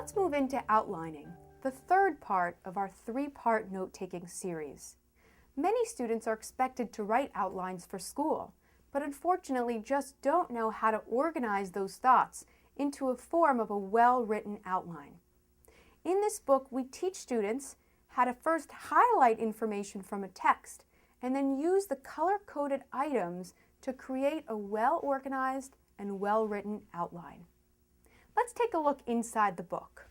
Let's move into outlining, the third part of our three-part note-taking series. Many students are expected to write outlines for school, but unfortunately just don't know how to organize those thoughts into a form of a well-written outline. In this book, we teach students how to first highlight information from a text and then use the color-coded items to create a well-organized and well-written outline. Let's take a look inside the book.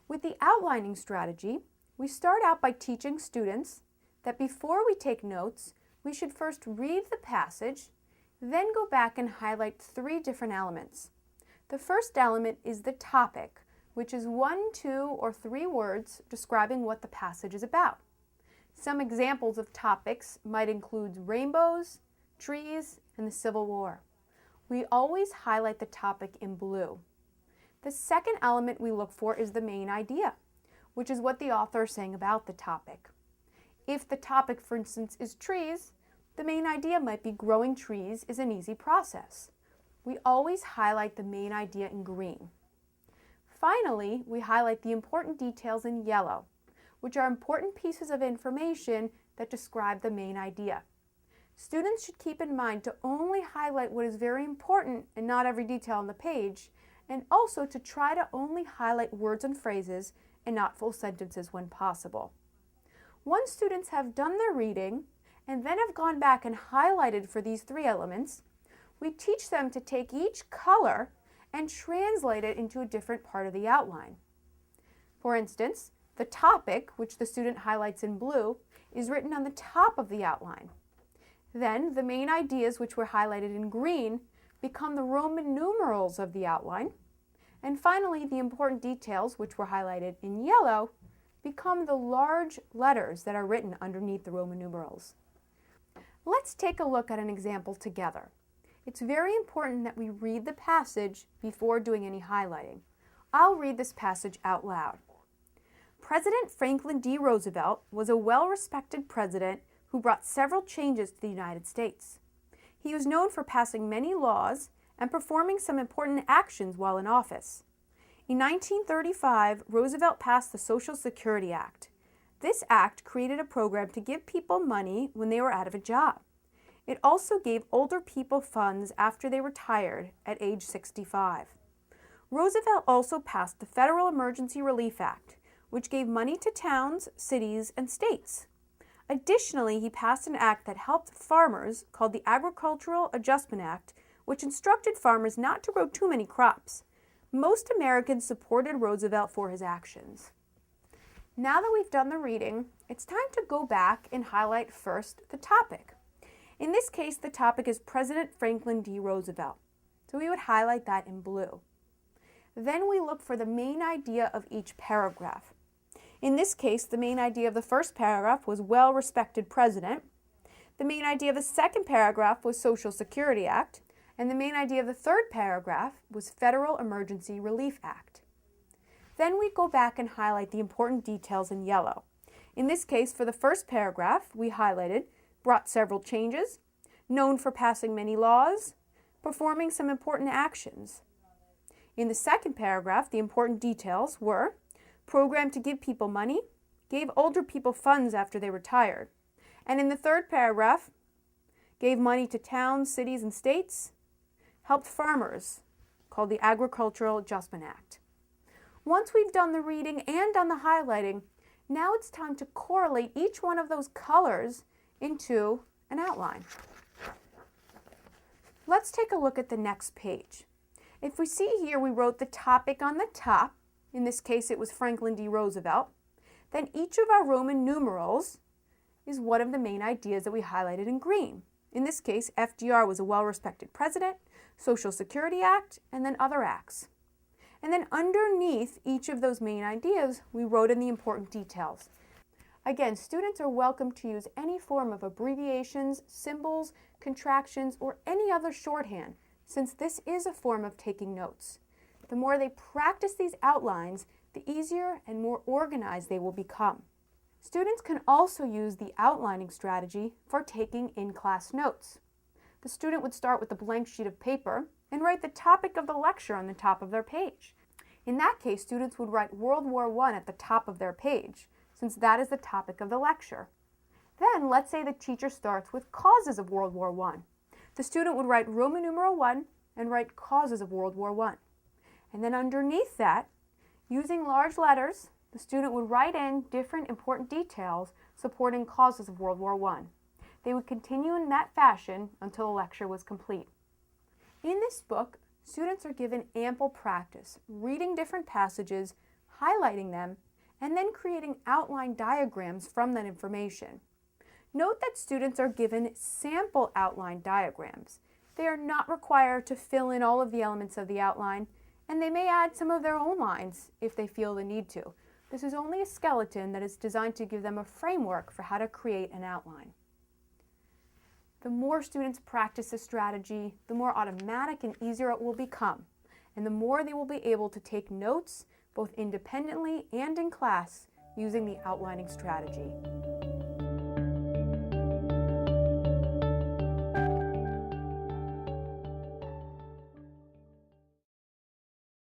With the outlining strategy, we start out by teaching students that before we take notes, we should first read the passage, then go back and highlight three different elements. The first element is the topic, which is 1, 2, or 3 words describing what the passage is about. Some examples of topics might include rainbows, trees, and the Civil War. We always highlight the topic in blue. The second element we look for is the main idea, which is what the author is saying about the topic. If the topic, for instance, is trees, the main idea might be growing trees is an easy process. We always highlight the main idea in green. Finally, we highlight the important details in yellow, which are important pieces of information that describe the main idea. Students should keep in mind to only highlight what is very important and not every detail on the page, and also to try to only highlight words and phrases and not full sentences when possible. Once students have done their reading and then have gone back and highlighted for these three elements, we teach them to take each color and translate it into a different part of the outline. For instance, the topic, which the student highlights in blue, is written on the top of the outline. Then the main ideas, which were highlighted in green, become the Roman numerals of the outline. And finally, the important details, which were highlighted in yellow, become the large letters that are written underneath the Roman numerals. Let's take a look at an example together. It's very important that we read the passage before doing any highlighting. I'll read this passage out loud. President Franklin D. Roosevelt was a well-respected president who brought several changes to the United States. He was known for passing many laws and performing some important actions while in office. In 1935, Roosevelt passed the Social Security Act. This act created a program to give people money when they were out of a job. It also gave older people funds after they retired at age 65. Roosevelt also passed the Federal Emergency Relief Act, which gave money to towns, cities, and states. Additionally, he passed an act that helped farmers called the Agricultural Adjustment Act, which instructed farmers not to grow too many crops. Most Americans supported Roosevelt for his actions. Now that we've done the reading, it's time to go back and highlight first the topic. In this case, the topic is President Franklin D. Roosevelt, so we would highlight that in blue. Then we look for the main idea of each paragraph. In this case, the main idea of the first paragraph was well-respected president. The main idea of the second paragraph was Social Security Act. And the main idea of the third paragraph was Federal Emergency Relief Act. Then we go back and highlight the important details in yellow. In this case, for the first paragraph, we highlighted brought several changes, known for passing many laws, performing some important actions. In the second paragraph, the important details were programmed to give people money, gave older people funds after they retired. And in the third paragraph, gave money to towns, cities, and states, helped farmers, called the Agricultural Adjustment Act. Once we've done the reading and done the highlighting, now it's time to correlate each one of those colors into an outline. Let's take a look at the next page. If we see here, we wrote the topic on the top. In this case, it was Franklin D. Roosevelt. Then each of our Roman numerals is one of the main ideas that we highlighted in green. In this case, FDR was a well-respected president, Social Security Act, and then other acts. And then underneath each of those main ideas, we wrote in the important details. Again, students are welcome to use any form of abbreviations, symbols, contractions, or any other shorthand, since this is a form of taking notes. The more they practice these outlines, the easier and more organized they will become. Students can also use the outlining strategy for taking in-class notes. The student would start with a blank sheet of paper and write the topic of the lecture on the top of their page. In that case, students would write World War I at the top of their page, since that is the topic of the lecture. Then, let's say the teacher starts with causes of World War I. The student would write Roman numeral I and write causes of World War I. And then underneath that, using large letters, the student would write in different important details supporting causes of World War I. They would continue in that fashion until the lecture was complete. In this book, students are given ample practice reading different passages, highlighting them, and then creating outline diagrams from that information. Note that students are given sample outline diagrams. They are not required to fill in all of the elements of the outline, and they may add some of their own lines if they feel the need to. This is only a skeleton that is designed to give them a framework for how to create an outline. The more students practice this strategy, the more automatic and easier it will become, and the more they will be able to take notes both independently and in class using the outlining strategy.